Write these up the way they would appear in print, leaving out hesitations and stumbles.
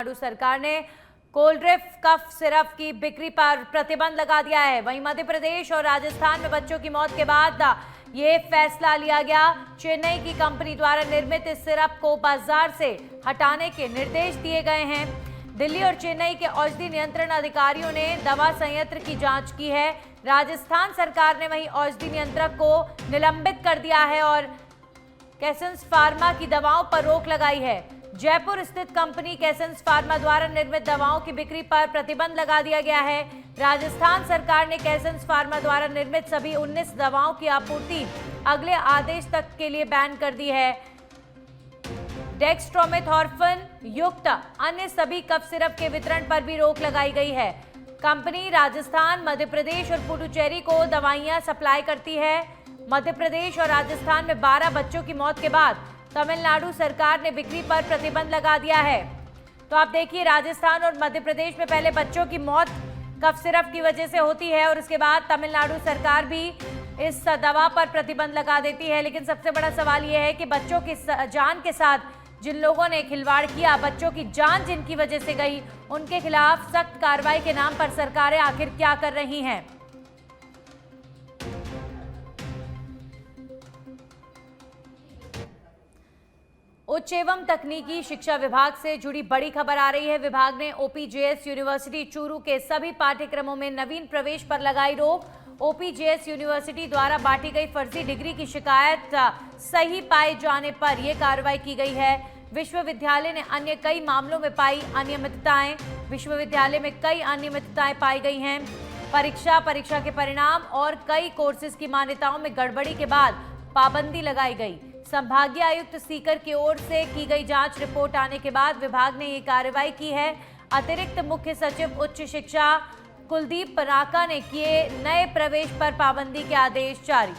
तमिलनाडु सरकार ने Coldrif cough syrup की बिक्री पर प्रतिबंध लगा दिया है। वहीं मध्य प्रदेश और राजस्थान में बच्चों की मौत के बाद ये फैसला लिया गया। चेन्नई की कंपनी द्वारा निर्मित इस सिरप को बाजार से हटाने के निर्देश दिए गए हैं। दिल्ली और चेन्नई के औषधि नियंत्रण अधिकारियों ने दवा संयंत्र की जांच की है। राजस्थान सरकार ने वहीं औषधि नियंत्रक को निलंबित कर दिया है और कैसेंस फार्मा की दवाओं पर रोक लगाई है। जयपुर स्थित कंपनी कैसेंस फार्मा द्वारा निर्मित दवाओं की बिक्री पर प्रतिबंध लगा दिया गया है। राजस्थान सरकार ने कैसेंस फार्मा द्वारा निर्मित सभी 19 दवाओं की आपूर्ति अगले आदेश तक के लिए बैन कर दी है। डेक्स्ट्रोमेथॉर्फिन युक्त अन्य सभी कफ सिरप के वितरण पर भी रोक लगाई गई है। कंपनी राजस्थान, मध्य प्रदेश और पुडुचेरी को दवाइयां सप्लाई करती है। मध्य प्रदेश और राजस्थान में 12 बच्चों की मौत के बाद तमिलनाडु सरकार ने बिक्री पर प्रतिबंध लगा दिया है। तो आप देखिए, राजस्थान और मध्य प्रदेश में पहले बच्चों की मौत कफ सिरप की वजह से होती है और उसके बाद तमिलनाडु सरकार भी इस दवा पर प्रतिबंध लगा देती है। लेकिन सबसे बड़ा सवाल यह है कि बच्चों की जान के साथ जिन लोगों ने खिलवाड़ किया, बच्चों की जान जिनकी वजह से गई, उनके खिलाफ सख्त कार्रवाई के नाम पर सरकारें आखिर क्या कर रही हैं। उच्च एवं तकनीकी शिक्षा विभाग से जुड़ी बड़ी खबर आ रही है। विभाग ने ओपीजेएस यूनिवर्सिटी चूरू के सभी पाठ्यक्रमों में नवीन प्रवेश पर लगाई रोक। ओपीजेएस यूनिवर्सिटी द्वारा बांटी गई फर्जी डिग्री की शिकायत सही पाए जाने पर यह कार्रवाई की गई है। विश्वविद्यालय ने अन्य कई मामलों में पाई अनियमितताएं। विश्वविद्यालय में कई अनियमितताएं पाई गई हैं। परीक्षा के परिणाम और कई कोर्सेज की मान्यताओं में गड़बड़ी के बाद पाबंदी लगाई गई। संभागीय आयुक्त सीकर की ओर से की गई जांच रिपोर्ट आने के बाद विभाग ने ये कार्रवाई की है। अतिरिक्त मुख्य सचिव उच्च शिक्षा कुलदीप पराका ने किए नए प्रवेश पर पाबंदी के आदेश जारी।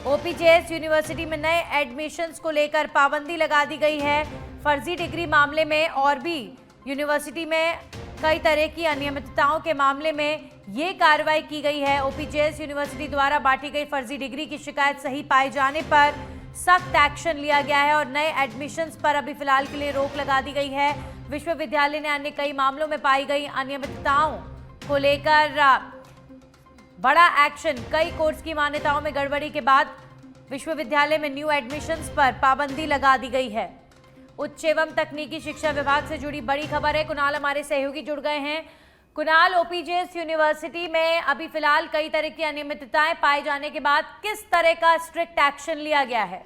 ओपीजेएस यूनिवर्सिटी में नए एडमिशंस को लेकर पाबंदी लगा दी गई है। फर्जी डिग्री मामले में और भी यूनिवर्सिटी में कई तरह की अनियमितताओं के मामले में ये कार्रवाई की गई है। ओपीजेएस यूनिवर्सिटी द्वारा बांटी गई फर्जी डिग्री की शिकायत सही पाए जाने पर सख्त एक्शन लिया गया है और नए एडमिशंस पर अभी फिलहाल के लिए रोक लगा दी गई है। विश्वविद्यालय ने अन्य कई मामलों में पाई गई अनियमितताओं को लेकर बड़ा एक्शन। कई कोर्स की मान्यताओं में गड़बड़ी के बाद विश्वविद्यालय में न्यू एडमिशंस पर पाबंदी लगा दी गई है। उच्च एवं तकनीकी शिक्षा विभाग से जुड़ी बड़ी खबर है। कुणाल हमारे सहयोगी जुड़ गए हैं। कुणाल, ओपीजेएस यूनिवर्सिटी में अभी फिलहाल कई तरह की अनियमितताएं पाए जाने के बाद किस तरह का स्ट्रिक्ट एक्शन लिया गया है?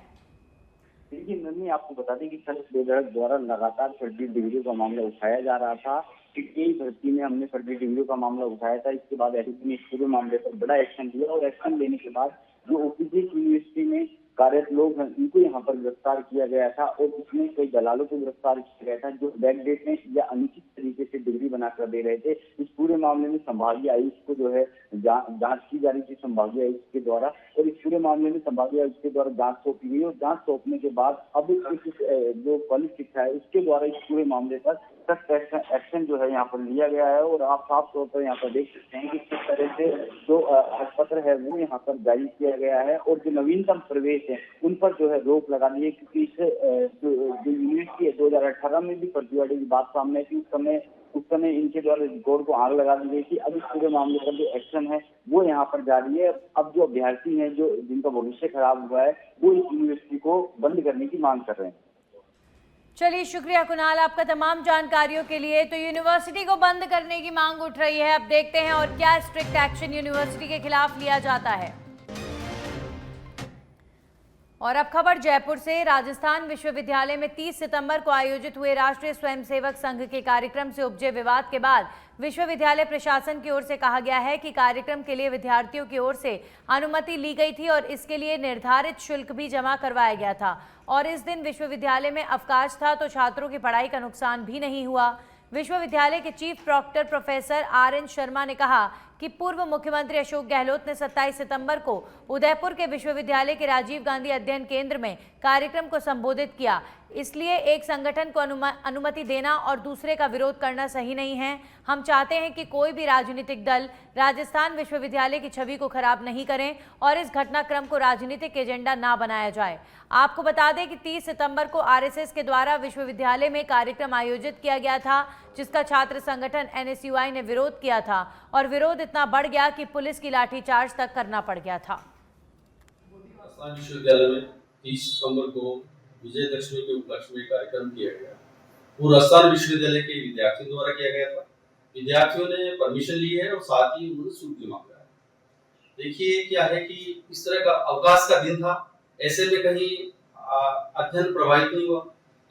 देखिए नन्ही, आपको बता दें कि संघ द्वारा लगातार फर्जी डिग्रियों का मामला उठाया जा रहा था। यही भर्ती में हमने फर्जी डिग्रियों का मामला उठाया था। इसके बाद एसपी ने इस पूरे मामले पर बड़ा एक्शन लिया और एक्शन लेने के बाद जो ओपीजेएस यूनिवर्सिटी में कार्यरत लोग हैं उनको यहाँ पर गिरफ्तार किया गया था और उसमें कई दलालों को गिरफ्तार किया गया था जो बैकडेट में या अनुचित तरीके से डिग्री बनाकर दे रहे थे। इस पूरे मामले में संभागीय आयुक्त को जो है जांच की जा रही थी संभागीय आयुक्त के द्वारा और इस पूरे मामले में संभागीय आयुक्त के द्वारा जांच सौंपी गई और जांच सौंपने के बाद अब जो कॉलेज शिक्षा है उसके द्वारा इस पूरे मामले पर सख्त एक्शन जो है यहाँ पर लिया गया है। और आप साफ तौर पर यहाँ पर देख सकते हैं कि किस तरह से जो पत्र है वो यहाँ पर जारी किया गया है और जो नवीनतम प्रवेश है उन पर जो है रोक लगा दी है, क्योंकि इस जो यूनिवर्सिटी है 2018 में भी फर्जीवाड़े की बात सामने आई थी। उस समय इनके द्वारा रिकॉर्ड को आग लगा दी गई थी। अब इस पूरे मामले का जो एक्शन है वो यहाँ पर जारी है। अब जो अभ्यर्थी हैं जो जिनका भविष्य खराब हुआ है वो इस यूनिवर्सिटी को बंद करने की मांग कर रहे हैं। चलिए, शुक्रिया कुणाल आपका तमाम जानकारियों के लिए। तो यूनिवर्सिटी को बंद करने की मांग उठ रही है। अब देखते हैं और क्या स्ट्रिक्ट एक्शन यूनिवर्सिटी के खिलाफ लिया जाता है। और अब खबर जयपुर से। राजस्थान विश्वविद्यालय में 30 सितंबर को आयोजित हुए राष्ट्रीय स्वयंसेवक संघ के कार्यक्रम से उपजे विवाद के बाद विश्वविद्यालय प्रशासन की ओर से कहा गया है कि कार्यक्रम के लिए विद्यार्थियों की ओर से अनुमति ली गई थी और इसके लिए निर्धारित शुल्क भी जमा करवाया गया था और इस दिन विश्वविद्यालय में अवकाश था तो छात्रों की पढ़ाई का नुकसान भी नहीं हुआ। विश्वविद्यालय के chief proctor professor RN Sharma ने कहा कि पूर्व मुख्यमंत्री अशोक गहलोत ने 27 सितंबर को उदयपुर के विश्वविद्यालय के राजीव गांधी अध्ययन केंद्र में कार्यक्रम को संबोधित किया। इसलिए एक संगठन को अनुमति देना और दूसरे का विरोध करना सही नहीं है। हम चाहते हैं कि कोई भी राजनीतिक दल राजस्थान विश्वविद्यालय की छवि को खराब नहीं करें और इस घटनाक्रम को राजनीतिक एजेंडा ना बनाया जाए। आपको बता दें कि 30 सितंबर को आरएसएस के द्वारा विश्वविद्यालय में कार्यक्रम आयोजित किया गया था, जिसका छात्र संगठन एनएसयूआई ने विरोध किया था और विरोध इतना बढ़ गया कि पुलिस की लाठीचार्ज तक करना पड़ गया था। राजस्थान विश्वविद्यालय में 30 सितंबर को विजयदशमी के उपलक्ष्य में कार्यक्रम किया गया। वो राजस्थान विश्वविद्यालय के विद्यार्थियों द्वारा किया गया था। विद्यार्थियों ने परमिशन ली है और साथ ही उन्होंने शुल्क भी मांगा है। देखिए क्या है कि इस तरह का अवकाश का दिन था, ऐसे में कहीं अध्ययन प्रभावित नहीं हुआ।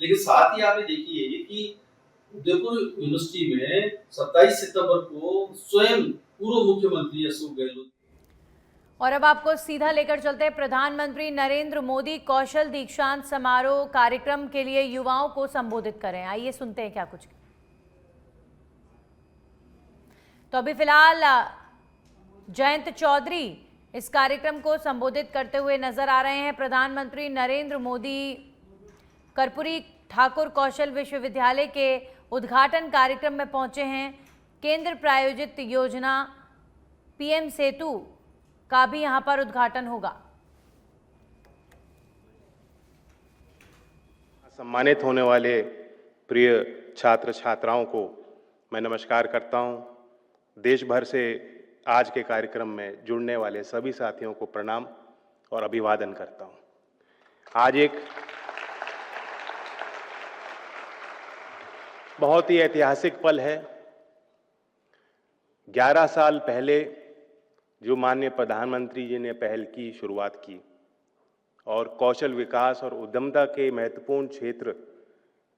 लेकिन साथ ही आप ये देखिए कि उदयपुर यूनिवर्सिटी में 27 सितंबर को स्वयं पूर्व मुख्यमंत्री अशोक गहलोत। और अब आपको सीधा लेकर चलते हैं प्रधानमंत्री नरेंद्र मोदी कौशल दीक्षांत समारोह कार्यक्रम के लिए युवाओं को संबोधित करें। आइए सुनते हैं क्या कुछ। तो अभी फिलहाल जयंत चौधरी इस कार्यक्रम को संबोधित करते हुए नजर आ रहे हैं। प्रधानमंत्री नरेंद्र मोदी कर्पूरी ठाकुर कौशल विश्वविद्यालय के उद्घाटन कार्यक्रम में पहुंचे हैं। केंद्र प्रायोजित योजना पीएम सेतु का भी यहां पर उद्घाटन होगा। सम्मानित होने वाले प्रिय छात्र छात्राओं को मैं नमस्कार करता हूं। देश भर से आज के कार्यक्रम में जुड़ने वाले सभी साथियों को प्रणाम और अभिवादन करता हूं। आज एक बहुत ही ऐतिहासिक पल है। 11 साल पहले जो माननीय प्रधानमंत्री जी ने पहल की, शुरुआत की और कौशल विकास और उद्यमता के महत्वपूर्ण क्षेत्र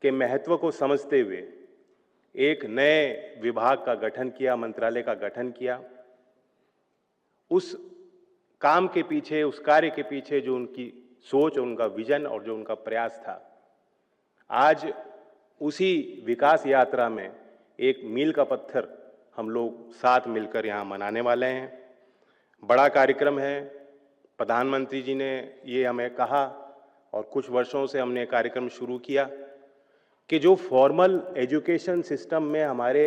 के महत्व को समझते हुए एक नए विभाग का गठन किया, मंत्रालय का गठन किया। उस काम के पीछे, उस कार्य के पीछे जो उनकी सोच, उनका विजन और जो उनका प्रयास था, आज उसी विकास यात्रा में एक मील का पत्थर हम लोग साथ मिलकर यहाँ मनाने वाले हैं। बड़ा कार्यक्रम है। प्रधानमंत्री जी ने ये हमें कहा और कुछ वर्षों से हमने कार्यक्रम शुरू किया कि जो फॉर्मल एजुकेशन सिस्टम में हमारे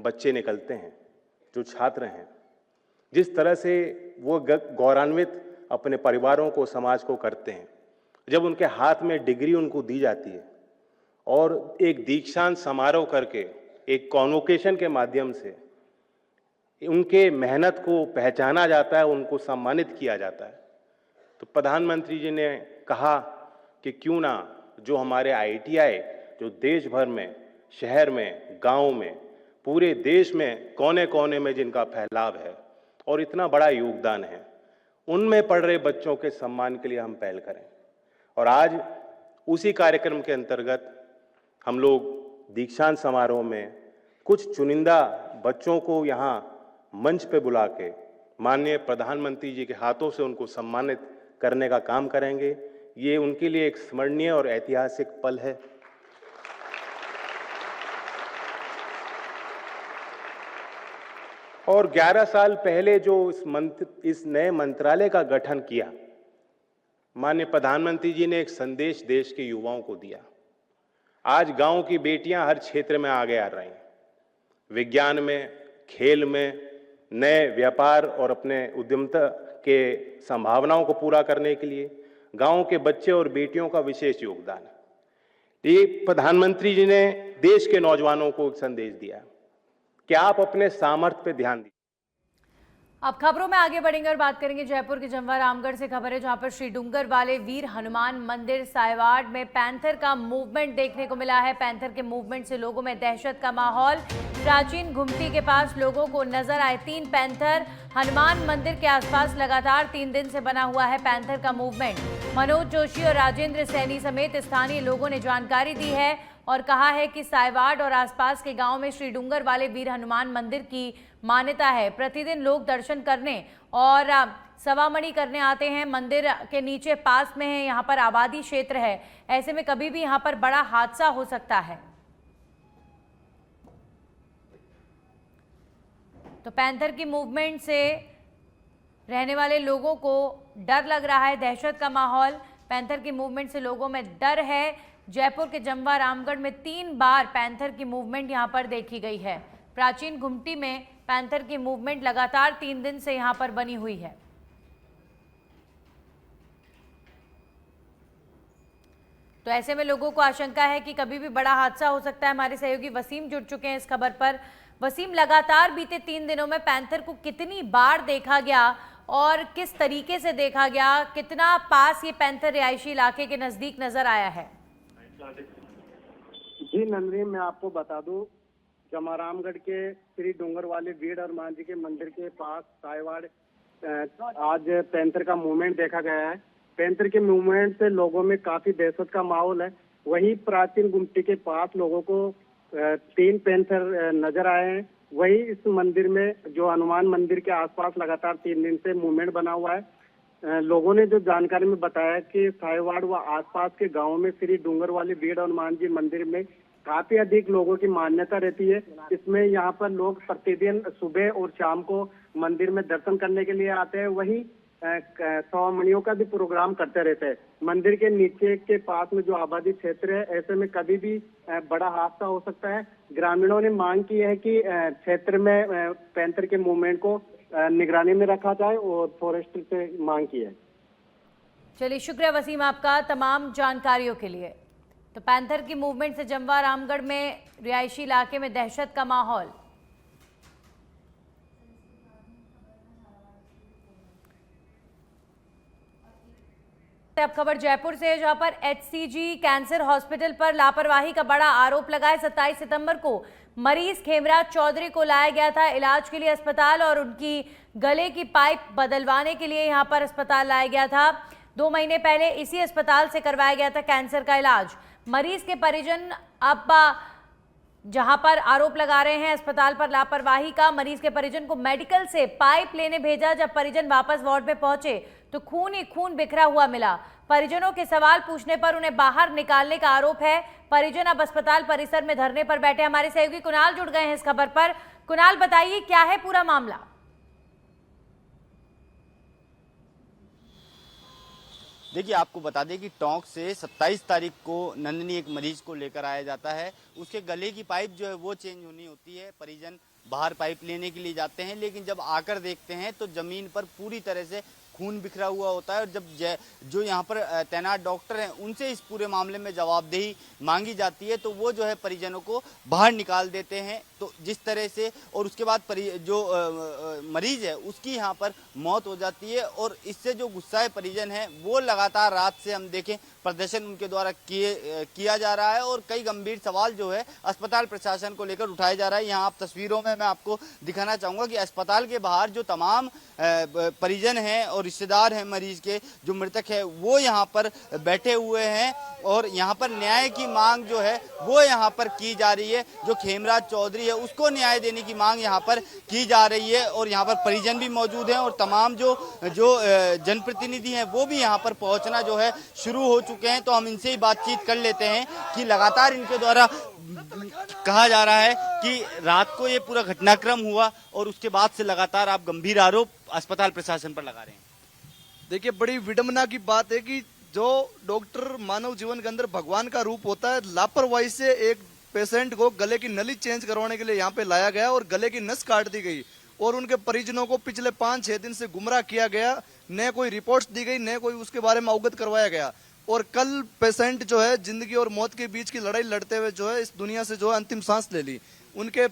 बच्चे निकलते हैं, जो छात्र हैं, जिस तरह से वो गौरवान्वित अपने परिवारों को, समाज को करते हैं, जब उनके हाथ में डिग्री उनको दी जाती है और एक दीक्षांत समारोह करके, एक कॉन्वोकेशन के माध्यम से उनके मेहनत को पहचाना जाता है, उनको सम्मानित किया जाता है, तो प्रधानमंत्री जी ने कहा कि क्यों ना जो हमारे आईटीआई जो देश भर में, शहर में, गांव में, पूरे देश में कोने कोने में जिनका फैलाव है और इतना बड़ा योगदान है, उनमें पढ़ रहे बच्चों के सम्मान के लिए हम पहल करें। और आज उसी कार्यक्रम के अंतर्गत हम लोग दीक्षांत समारोह में कुछ चुनिंदा बच्चों को यहाँ मंच पे बुला के माननीय प्रधानमंत्री जी के हाथों से उनको सम्मानित करने का काम करेंगे। ये उनके लिए एक स्मरणीय और ऐतिहासिक पल है। और 11 साल पहले जो इस नए मंत्रालय का गठन किया, माननीय प्रधानमंत्री जी ने एक संदेश देश के युवाओं को दिया। आज गांव की बेटियां हर क्षेत्र में आगे आ रही हैं, विज्ञान में, खेल में, नए व्यापार और अपने उद्यमता के संभावनाओं को पूरा करने के लिए गांव के बच्चे और बेटियों का विशेष योगदान है। ये प्रधानमंत्री जी ने देश के नौजवानों को एक संदेश दिया कि आप अपने सामर्थ्य पे ध्यान दीजिए। अब खबरों में आगे बढ़ेंगे और बात करेंगे जयपुर के जमवा रामगढ़ से। खबर है जहां पर श्री डूंगर वाले वीर हनुमान मंदिर सायवाड़ में पैंथर का मूवमेंट देखने को मिला है। पैंथर के मूवमेंट से लोगों में दहशत का माहौल। प्राचीन घुमटी के पास लोगों को नजर आए 3 पैंथर। हनुमान मंदिर के आसपास लगातार 3 दिन से बना हुआ है पैंथर का मूवमेंट। मनोज जोशी और राजेंद्र सैनी समेत स्थानीय लोगों ने जानकारी दी है और कहा है कि सायवाड़ और आसपास के गांव में श्री डूंगर वाले वीर हनुमान मंदिर की मान्यता है। प्रतिदिन लोग दर्शन करने और सवामणि करने आते हैं। मंदिर के नीचे पास में है, यहाँ पर आबादी क्षेत्र है, ऐसे में कभी भी यहाँ पर बड़ा हादसा हो सकता है। तो पैंथर की मूवमेंट से रहने वाले लोगों को डर लग रहा है, दहशत का माहौल। पैंथर की मूवमेंट से लोगों में डर है। जयपुर के जमवा रामगढ़ में 3 बार पैंथर की मूवमेंट यहां पर देखी गई है। प्राचीन घुमटी में पैंथर की मूवमेंट लगातार 3 दिन से यहां पर बनी हुई है। तो ऐसे में लोगों को आशंका है कि कभी भी बड़ा हादसा हो सकता है। हमारे सहयोगी वसीम जुड़ चुके हैं इस खबर पर। वसीम, लगातार बीते 3 दिनों में पैंथर को कितनी बार देखा गया और किस तरीके से देखा गया? कितना पास ये पैंथर रिहायशी इलाके के नजदीक नजर आया है? जी नंदनी, मैं आपको बता दूं, जमारामगढ़ के श्री डूंगर वाले वीर और मां जी के मंदिर के पास सायवाड़ आज पैंथर का मूवमेंट देखा गया है। पैंथर के मूवमेंट से लोगों में काफी दहशत का माहौल है। वहीं प्राचीन गुमटी के पास लोगों को 3 पैंथर नजर आए हैं। वहीं इस मंदिर में जो हनुमान मंदिर के आसपास लगातार 3 दिन से मूवमेंट बना हुआ है। लोगों ने जो जानकारी में बताया कि सायवाड़ व आसपास के गांवों में श्री डूंगर वाले वीर हनुमान जी मंदिर में काफी अधिक लोगों की मान्यता रहती है। इसमें यहाँ पर लोग प्रतिदिन सुबह और शाम को मंदिर में दर्शन करने के लिए आते हैं। वहीं सवामणियों का भी प्रोग्राम करते रहते हैं। मंदिर के नीचे के पास में जो आबादी क्षेत्र है, ऐसे में कभी भी बड़ा हादसा हो सकता है। ग्रामीणों ने मांग की है कि क्षेत्र में पैंथर के मूवमेंट को निगरानी में रखा जाए और फॉरेस्ट से मांग की है। चलिए, शुक्रिया वसीम आपका तमाम जानकारियों के लिए। तो पैंथर की मूवमेंट से जमवा रामगढ़ में रिहायशी इलाके में दहशत का माहौल। अब खबर जयपुर से है, जहां पर HCG कैंसर हॉस्पिटल पर लापरवाही का बड़ा आरोप लगा है। 27 सितंबर को मरीज खेमराज चौधरी को लाया गया था इलाज के लिए अस्पताल और उनकी गले की पाइप बदलवाने के लिए यहां पर अस्पताल लाया गया था। 2 महीने पहले इसी अस्पताल से करवाया गया था कैंसर का इलाज। मरीज के परिजन अब जहां पर आरोप लगा रहे हैं अस्पताल पर लापरवाही का। मरीज के परिजन को मेडिकल से पाइप लेने भेजा। जब परिजन वापस वार्ड में पहुंचे तो खून ही खून बिखरा हुआ मिला। परिजनों के सवाल पूछने पर उन्हें बाहर निकालने का आरोप है। परिजन अब अस्पताल परिसर में धरने पर बैठे। हमारे सहयोगी कुणाल जुड़ गए हैं इस खबर पर। कुणाल, बताइए क्या है पूरा मामला? देखिए, आपको बता दें कि टोंक से 27 तारीख को नंदनी एक मरीज को लेकर आया जाता है। उसके गले की पाइप जो है वो चेंज होनी होती है। परिजन बाहर पाइप लेने के लिए जाते हैं, लेकिन जब आकर देखते हैं तो जमीन पर पूरी तरह से खून बिखरा हुआ होता है। और जब जो यहाँ पर तैनात डॉक्टर हैं उनसे इस पूरे मामले में जवाबदेही मांगी जाती है तो वो जो है परिजनों को बाहर निकाल देते हैं। तो जिस तरह से और उसके बाद जो मरीज है उसकी यहाँ पर मौत हो जाती है। और इससे जो गुस्साए परिजन है वो लगातार रात से हम देखें प्रदर्शन उनके द्वारा किया जा रहा है और कई गंभीर सवाल जो है अस्पताल प्रशासन को लेकर उठाया जा रहा है। यहाँ आप तस्वीरों में मैं आपको दिखाना चाहूँगा कि अस्पताल के बाहर जो तमाम परिजन हैं और रिश्तेदार हैं मरीज के, जो मृतक है वो यहाँ पर बैठे हुए हैं और यहाँ पर न्याय की मांग जो है वो यहाँ पर की जा रही है। जो खेमराज चौधरी है उसको न्याय देने की मांग यहाँ पर की जा रही है और यहाँ पर परिजन भी मौजूद हैं और तमाम जो जनप्रतिनिधि हैं वो भी यहाँ पर पहुँचना जो है शुरू हो चुके हैं। तो हम इनसे ही बातचीत कर लेते हैं कि लगातार इनके द्वारा कहा जा रहा है कि रात को ये पूरा घटनाक्रम हुआ और उसके बाद से लगातार आप गंभीर आरोप अस्पताल प्रशासन पर लगा रहे हैं। देखिए, बड़ी विडंबना की बात है कि जो डॉक्टर मानव जीवन के अंदर भगवान का रूप होता है, लापरवाही से एक पेशेंट को गले की नली चेंज करवाने के लिए यहाँ पे लाया गया और गले की नस काट दी गई और उनके परिजनों को पिछले 5-6 दिन से गुमराह किया गया। न कोई रिपोर्ट्स दी गई, न कोई उसके बारे में अवगत करवाया गया। और कल पेशेंट जो है जिंदगी और मौत के बीच की लड़ाई लड़ते हुए जो है इस दुनिया से जो है अंतिम सांस ले ली। उनके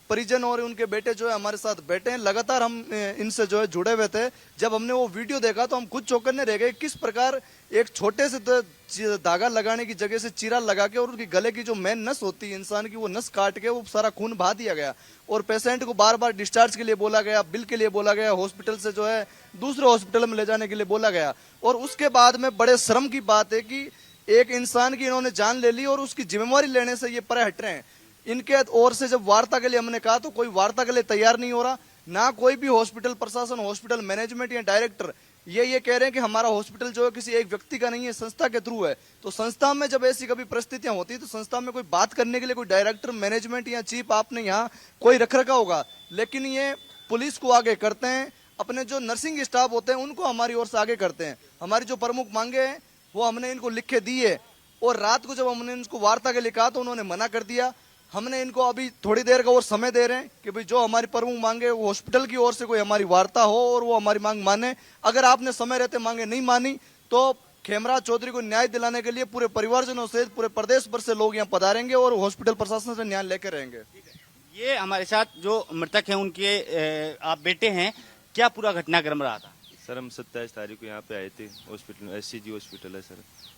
परिजन और उनके बेटे जो है हमारे साथ बैठे हैं। लगातार हम इनसे जो है जुड़े हुए थे। जब हमने वो वीडियो देखा तो हम खुद चौंकने रह गए, किस प्रकार एक छोटे से धागा लगाने की जगह से चीरा लगा के और उनकी गले की जो मेन नस होती है इंसान की, वो नस काट के वो सारा खून बहा दिया गया और पेशेंट को बार बार डिस्चार्ज के लिए बोला गया, बिल के लिए बोला गया, हॉस्पिटल से जो है दूसरे हॉस्पिटल में ले जाने के लिए बोला गया। और उसके बाद में बड़े शर्म की बात है कि एक इंसान की इन्होंने जान ले ली और उसकी जिम्मेवारी लेने से ये परे हट रहे हैं। इनके ओर से जब वार्ता के लिए हमने कहा तो कोई वार्ता के लिए तैयार नहीं हो रहा। ना कोई भी हॉस्पिटल प्रशासन, हॉस्पिटल मैनेजमेंट या डायरेक्टर ये कह रहे हैं कि हमारा हॉस्पिटल जो है किसी एक व्यक्ति का नहीं है, संस्था के थ्रू है। तो संस्था में जब ऐसी कभी परिस्थितियां होती है तो संस्था में कोई बात करने के लिए कोई डायरेक्टर, मैनेजमेंट या चीफ आपने यहाँ कोई रख रखा होगा। लेकिन ये पुलिस को आगे करते हैं, अपने जो नर्सिंग स्टाफ होते हैं उनको हमारी ओर से आगे करते हैं। हमारी जो प्रमुख मांगे हैं वो हमने इनको लिख के दी है, और रात को जब हमने इनको वार्ता के लिए कहा तो उन्होंने मना कर दिया। हमने इनको अभी थोड़ी देर का और समय दे रहे हैं कि भाई जो हमारी प्रमुख मांगे वो हॉस्पिटल की ओर से कोई हमारी वार्ता हो और वो हमारी मांग माने। अगर आपने समय रहते मांगे नहीं मानी तो खेमराज चौधरी को न्याय दिलाने के लिए पूरे परिवारजनों से पूरे प्रदेश भर से लोग यहाँ पधारेंगे और हॉस्पिटल प्रशासन से न्याय लेकर रहेंगे। ये हमारे साथ जो मृतक हैं उनके आप बेटे हैं, क्या पूरा घटनाक्रम रहा था? सर हम 27 तारीख को यहाँ पे आए थे, हॉस्पिटल SCG हॉस्पिटल है सर,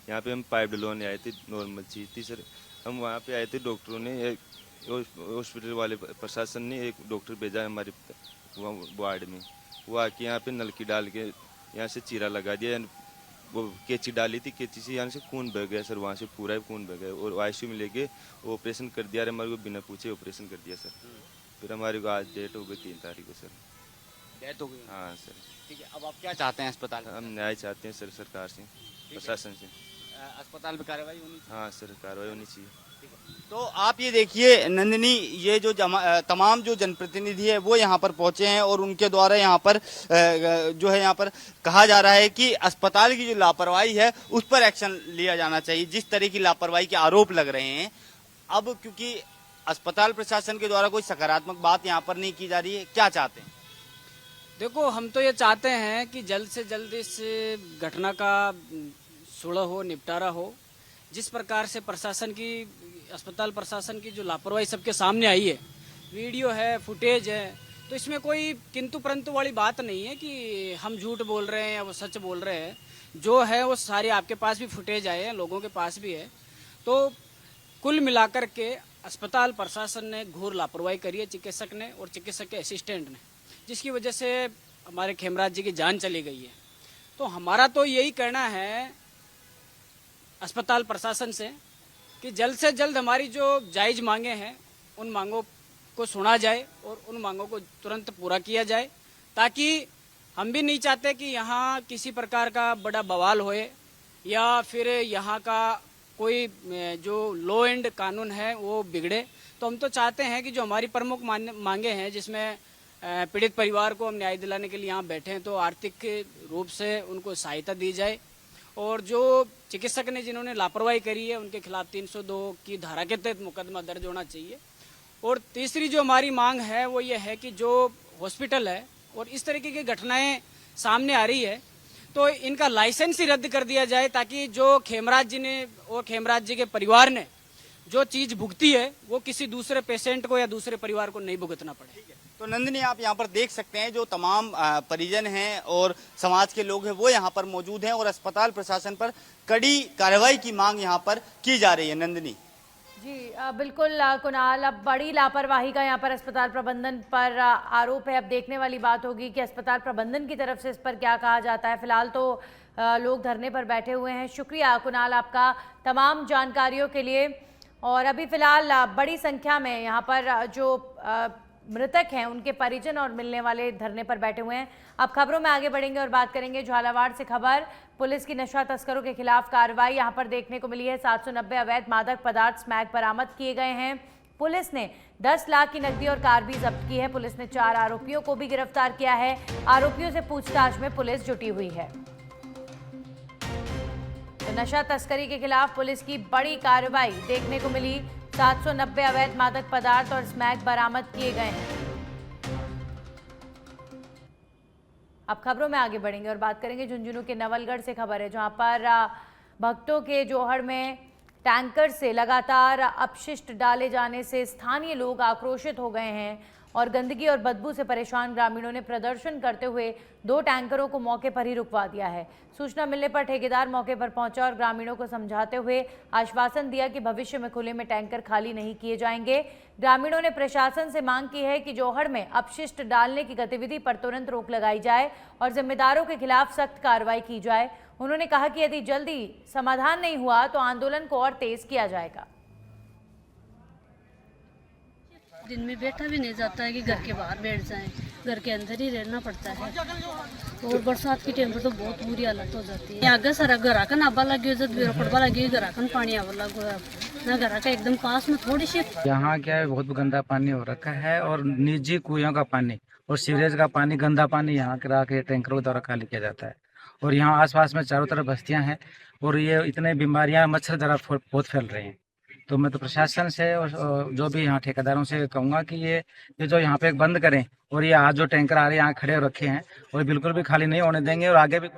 यहाँ पे हम पाइप डलवाने आए थे, नॉर्मल चीज थी सर। हम वहाँ पे आए थे, डॉक्टरों ने हॉस्पिटल वाले प्रशासन ने एक डॉक्टर भेजा हमारे वार्ड में, वो आके यहाँ पे नलकी डाल के यहाँ से चीरा लगा दिया, वो कैंची डाली थी, कैंची से यहाँ से खून बह गया सर, वहाँ से पूरा खून बह गया और ICU में लेके ऑपरेशन कर दिया, हमारे को बिना पूछे ऑपरेशन कर दिया सर। फिर हमारे को आज डेट हो गई 3 तारीख को सर, डेथ हो गई। हाँ सर। ठीक है, अब आप क्या चाहते हैं अस्पताल? हम न्याय चाहते हैं सर, सरकार से, प्रशासन से। अस्पताल में कार्रवाई होनी चाहिए। हाँ सर, कार्रवाई होनी चाहिए। तो आप ये देखिए नंदिनी, ये जो तमाम जो जनप्रतिनिधि है वो यहाँ पर पहुंचे हैं और उनके द्वारा यहाँ पर जो है यहाँ पर कहा जा रहा है कि अस्पताल की जो लापरवाही है उस पर एक्शन लिया जाना चाहिए। जिस तरह की लापरवाही के आरोप लग रहे हैं, अब क्योंकि अस्पताल प्रशासन के द्वारा कोई सकारात्मक बात यहाँ पर नहीं की जा रही है, क्या चाहते हैं? देखो, हम तो ये चाहते हैं कि जल्द से जल्द इस घटना का सुलह हो, निपटारा हो। जिस प्रकार से प्रशासन की, अस्पताल प्रशासन की जो लापरवाही सबके सामने आई है, वीडियो है, फुटेज है, तो इसमें कोई किंतु परंतु वाली बात नहीं है कि हम झूठ बोल रहे हैं या वो सच बोल रहे हैं। जो है वो सारे आपके पास भी फुटेज आए हैं, लोगों के पास भी है। तो कुल मिलाकर के अस्पताल प्रशासन ने घोर लापरवाही करी है, चिकित्सक ने और चिकित्सक के असिस्टेंट ने, जिसकी वजह से हमारे खेमराज जी की जान चली गई है। तो हमारा तो यही कहना है अस्पताल प्रशासन से कि जल्द से जल्द हमारी जो जायज मांगे हैं उन मांगों को सुना जाए और उन मांगों को तुरंत पूरा किया जाए, ताकि हम भी नहीं चाहते कि यहाँ किसी प्रकार का बड़ा बवाल होए या फिर यहाँ का कोई जो लॉ एंड कानून है वो बिगड़े। तो हम तो चाहते हैं कि जो हमारी प्रमुख मांगे हैं, जिसमें पीड़ित परिवार को हम न्याय दिलाने के लिए यहाँ बैठे हैं, तो आर्थिक रूप से उनको सहायता दी जाए, और जो चिकित्सक ने जिन्होंने लापरवाही करी है उनके खिलाफ 302 की धारा के तहत मुकदमा दर्ज होना चाहिए। और तीसरी जो हमारी मांग है वो ये है कि जो हॉस्पिटल है और इस तरीके की घटनाएं सामने आ रही है तो इनका लाइसेंस ही रद्द कर दिया जाए, ताकि जो खेमराज जी ने और खेमराज जी के परिवार ने जो चीज भुगती है वो किसी दूसरे पेशेंट को या दूसरे परिवार को नहीं भुगतना पड़े। तो नंदिनी, आप यहाँ पर देख सकते हैं जो तमाम परिजन हैं और समाज के लोग हैं वो यहाँ पर मौजूद हैं और अस्पताल प्रशासन पर कड़ी कार्रवाई की मांग यहाँ पर की जा रही है। नंदिनी जी बिल्कुल कुणाल, अब बड़ी लापरवाही का यहाँ पर अस्पताल प्रबंधन पर आरोप है। अब देखने वाली बात होगी कि अस्पताल प्रबंधन की तरफ से इस पर क्या कहा जाता है। फिलहाल तो लोग धरने पर बैठे हुए हैं। शुक्रिया कुणाल आपका तमाम जानकारियों के लिए। और अभी फिलहाल बड़ी संख्या में यहाँ पर जो मृतक हैं उनके परिजन और मिलने वाले धरने पर बैठे हुए हैं। अब खबरों में आगे बढ़ेंगे और बात करेंगे झालावाड़ से खबर। पुलिस की नशा तस्करों के खिलाफ कार्रवाई यहाँ पर देखने को मिली है। 790 अवैध मादक पदार्थ स्मैक बरामद किए गए हैं। पुलिस ने 10 लाख की नकदी और कार भी जब्त की है। पुलिस ने 4 आरोपियों को भी गिरफ्तार किया है। आरोपियों से पूछताछ में पुलिस जुटी हुई है। तो नशा तस्करी के खिलाफ पुलिस की बड़ी कार्रवाई देखने को मिली। 790 अवैध मादक पदार्थ और स्मैक बरामद किए गए हैं। अब खबरों में आगे बढ़ेंगे और बात करेंगे झुंझुनू के नवलगढ़ से खबर है, जहां पर भक्तों के जोहड़ में टैंकर से लगातार अपशिष्ट डाले जाने से स्थानीय लोग आक्रोशित हो गए हैं और गंदगी और बदबू से परेशान ग्रामीणों ने प्रदर्शन करते हुए 2 टैंकरों को मौके पर ही रुकवा दिया है। सूचना मिलने पर ठेकेदार मौके पर पहुंचा और ग्रामीणों को समझाते हुए आश्वासन दिया कि भविष्य में खुले में टैंकर खाली नहीं किए जाएंगे। ग्रामीणों ने प्रशासन से मांग की है कि जोहड़ में अपशिष्ट डालने की गतिविधि पर तुरंत रोक लगाई जाए और जिम्मेदारों के खिलाफ सख्त कार्रवाई की जाए। उन्होंने कहा कि यदि जल्दी समाधान नहीं हुआ तो आंदोलन को और तेज किया जाएगा। दिन में बैठा भी नहीं जाता है कि घर के बाहर बैठ जाएं, घर के अंदर ही रहना पड़ता है। और बरसात के टाइम पर तो बहुत बुरी हालत हो जाती है। आगे सारा घराकन आबा लगी जब पड़वा लगी घराकन पानी आवा लगा ना, घरा का एकदम पास में थोड़ी सी। यहाँ क्या है, बहुत गंदा पानी हो रखा है और निजी कुएं का पानी और सीवरेज का पानी, गंदा पानी यहाँ करा के टैंकरों द्वारा खाली किया जाता है। और यहाँ आसपास में चारों तरफ बस्तियाँ हैं और ये इतने बीमारियाँ मच्छर द्वारा बहुत फैल रही हैं। तो मैं तो प्रशासन से और जो भी यहाँ ठेकेदारों से कहूँगा कि ये जो यहाँ पे बंद करें और ये आज जो टैंकर आ रहे हैं यहाँ खड़े रखे हैं और बिल्कुल भी खाली नहीं होने देंगे और आगे भी